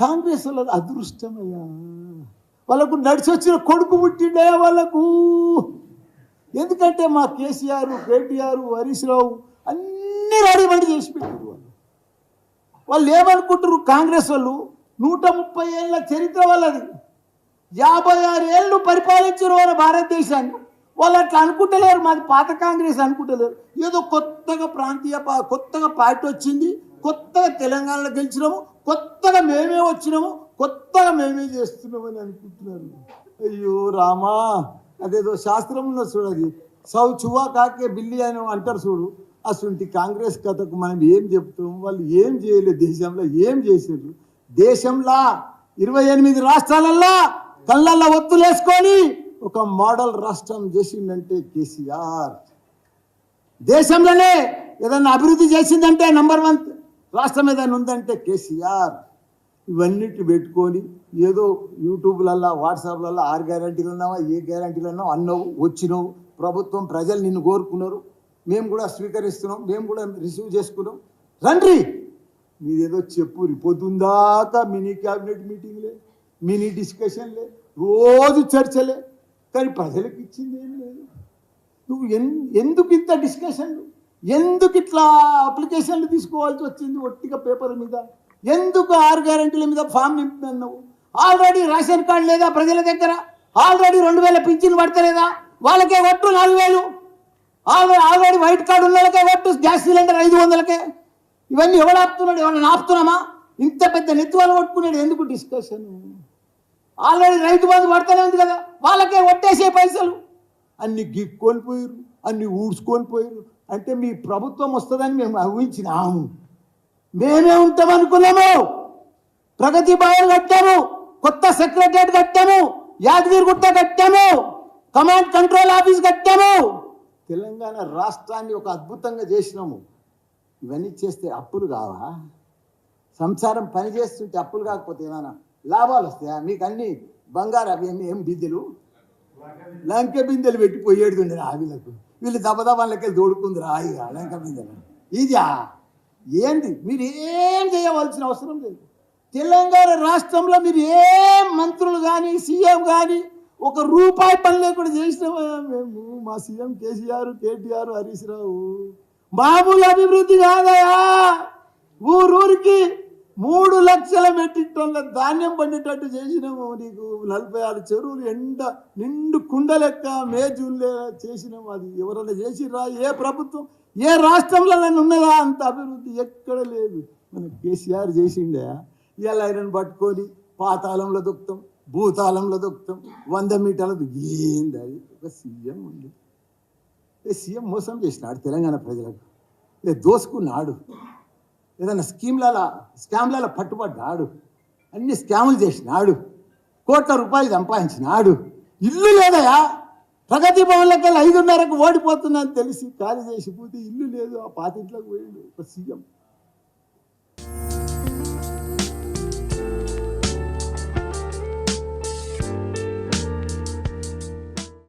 కాంగ్రెస్ వాళ్ళ అదృష్టమయ్యా, వాళ్ళకు నడిచి వచ్చిన కొడుకు పుట్టిండయా వాళ్ళకు. ఎందుకంటే మా కేసీఆర్, కేటీఆర్, హరీష్ రావు అన్నీ రెడీమేడ్ చేసి పెట్టారు. వాళ్ళు ఏమనుకుంటారు, కాంగ్రెస్ వాళ్ళు 130 ఏళ్ళ చరిత్ర వాళ్ళది, 56 ఏళ్ళు పరిపాలించారు వాళ్ళ భారతదేశాన్ని. వాళ్ళు అట్లా అనుకుంటలేరు, మాది పాత కాంగ్రెస్ అనుకుంటలేరు. ఏదో కొత్తగా కొత్తగా పార్టీ వచ్చింది, కొత్తగా తెలంగాణలో గెలిచినాము, కొత్తగా మేమే వచ్చినాము, కొత్తగా మేమే చేస్తున్నామని అనుకుంటున్నారు. అయ్యో రామా, అదేదో శాస్త్రం ఉన్న చూడు, అది సౌ చువా కాకే బిల్లి అని అంటారు చూడు. అసలు కాంగ్రెస్ కథకు మనం ఏం చెప్తాం? వాళ్ళు ఏం చేయలేదు, దేశంలో ఏం చేసారు? దేశంలో 28 రాష్ట్రాలల్లో కళ్ళల్లో ఒత్తులేసుకొని ఒక మోడల్ రాష్ట్రం చేసిందంటే కేసీఆర్. దేశంలోనే ఏదన్నా అభివృద్ధి చేసిందంటే నంబర్ 1 రాష్ట్రం ఏదైనా ఉందంటే కేసీఆర్. ఇవన్నిటి పెట్టుకొని ఏదో యూట్యూబ్లల్లో, వాట్సాప్లలో 6 గ్యారంటీలు ఉన్నావా, ఏ గ్యారంటీలు ఉన్నావు అన్నావు, వచ్చినావు. ప్రభుత్వం, ప్రజలు నిన్ను కోరుకున్నారు, మేము కూడా స్వీకరిస్తున్నాం, మేము కూడా రిసీవ్ చేసుకున్నాం. రండి మీరేదో చెప్పురి. పొద్దుందాకా మినీ క్యాబినెట్ మీటింగ్లే, మినీ డిస్కషన్లే, రోజు చర్చలే, కానీ ప్రజలకు ఇచ్చింది ఏం లేదు. నువ్వు ఎందుకు ఇంత డిస్కషన్లు, ఎందుకు ఇట్లా అప్లికేషన్లు తీసుకోవాల్సి వచ్చింది ఒట్టిగా పేపర్ మీద? ఎందుకు 6 గ్యారంటీల మీద ఫామ్ నింపుతున్నావు? ఆల్రెడీ రేషన్ కార్డు లేదా ప్రజల దగ్గర? ఆల్రెడీ 2000 పింఛన్లు పడతలేదా? వాళ్ళకే ఒట్టు 4000. ఆల్రెడీ వైట్ కార్డు ఉన్న వాళ్ళకే ఒట్టు, గ్యాస్ సిలిండర్ 500కే. ఇవన్నీ ఎవడు ఆపుతున్నాడు? ఎవరైనా ఆపుతున్నామా? ఇంత పెద్ద నెత్తువాళ్ళు కొట్టుకునేది ఎందుకు డిస్కషన్? ఆల్రెడీ రైతు బంధు పడతానే ఉంది కదా, వాళ్ళకే ఒట్టేసే పైసలు. అన్ని గిక్కొని పోయారు, అన్ని ఊడ్చుకొని పోయారు. అంటే మీ ప్రభుత్వం వస్తుందని మేము ఊహించినాము, మేమే ఉంటామనుకున్నాము. ప్రగతి భవన్ కట్టాము, కొత్త సెక్రటరియట్ కట్టాము, యాదగిరిగుట్ట కట్టాము, కమాండ్ కంట్రోల్ ఆఫీస్ కట్టాము. తెలంగాణ రాష్ట్రాన్ని ఒక అద్భుతంగా చేసినాము. ఇవన్నీ చేస్తే అప్పులు కావా? సంసారం పని చేస్తుంటే అప్పులు కాకపోతే ఏమైనా లాభాలు వస్తాయా? మీకు అన్ని బంగారు అవి ఏం బిందెలు, లంకె బిందెలు పెట్టిపోయేడుతుండే ఆవిలకు. వీళ్ళు దబదబాలకే దోడుకుంది రాయిగా లంక బిందెలు. ఇదా ఏంది? మీరు ఏం చేయవలసిన అవసరం లేదు. తెలంగాణ రాష్ట్రంలో మీరు ఏం మంత్రులు కానీ, సీఎం కానీ ఒక రూపాయి పని లేకుండా చేసినామా మేము? మా సీఎం కేసీఆర్, కేటీఆర్, హరీష్ రావు మామూలు అభివృద్ధి కాదయా. ఊరూరికి 3 లక్షల మెట్రిక్ టన్నుల ధాన్యం పండేటట్టు చేసినాము. నీకు 46 చెరువులు ఎండ నిండు కుండ లెక్క మే జూన్లో చేసినాము. అది ఎవరైనా చేసిరా? ఏ ప్రభుత్వం, ఏ రాష్ట్రంలో ఉన్నదా అంత అభివృద్ధి? ఎక్కడ లేదు. మన కేసీఆర్ చేసిండే. ఇలా ఆయనను పట్టుకొని పాతాళంలో దొక్కుతాం, భూతాళంలో దొక్కుతాం, 100 మీటర్లు. ఏంది అది? ఒక సీఎం ఉంది, సీఎం మోసం చేసినాడు తెలంగాణ ప్రజలకు, దోసుకున్నాడు, ఏదైనా స్కామ్లలో పట్టుబడ్డాడు, అన్ని స్కాములు చేసినాడు, కోట్ల రూపాయలు సంపాదించినాడు. ఇల్లు లేదయా? ప్రగతి భవన్లకి 5:30కు ఓడిపోతుందని తెలిసి ఖాళీ చేసిపోతే ఇల్లు లేదు, ఆ పాతింట్లోకి పోయిండు ఒక సీఎం.